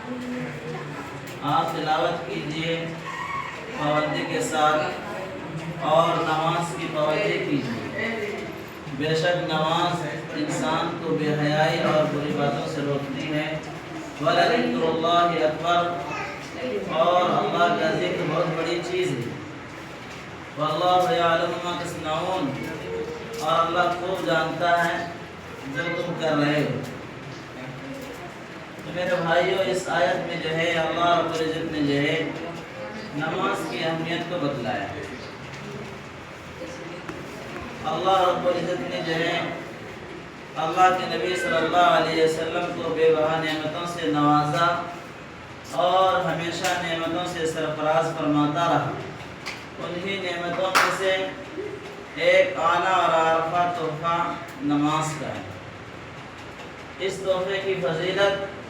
آپ تلاوت کیجئے پابندی کے ساتھ اور نماز کی پابندی کیجئے۔ بے شک نماز انسان کو بے حیائی اور بری باتوں سے روکتی ہے۔ وَلَذِكْرُ اللَّهِ أَكْبَرُ، اور اللہ کا ذکر بہت بڑی چیز ہے۔ وَاللَّهُ يَعْلَمُ مَا تَصْنَعُونَ، اور اللہ خوب جانتا ہے جو تم کر رہے ہو۔ تو میرے بھائیوں، اس آیت میں جو ہے اللہ رب العزت نے جو ہے نماز کی اہمیت کو بتلایا۔ اللہ رب العزت نے جو ہے اللہ کے نبی صلی اللہ علیہ وسلم کو بے بہا نعمتوں سے نوازا اور ہمیشہ نعمتوں سے سرفراز فرماتا رہا۔ انہی نعمتوں میں سے ایک اعلیٰ اور عارفہ تحفہ نماز کا ہے۔ اس تحفے کی فضیلت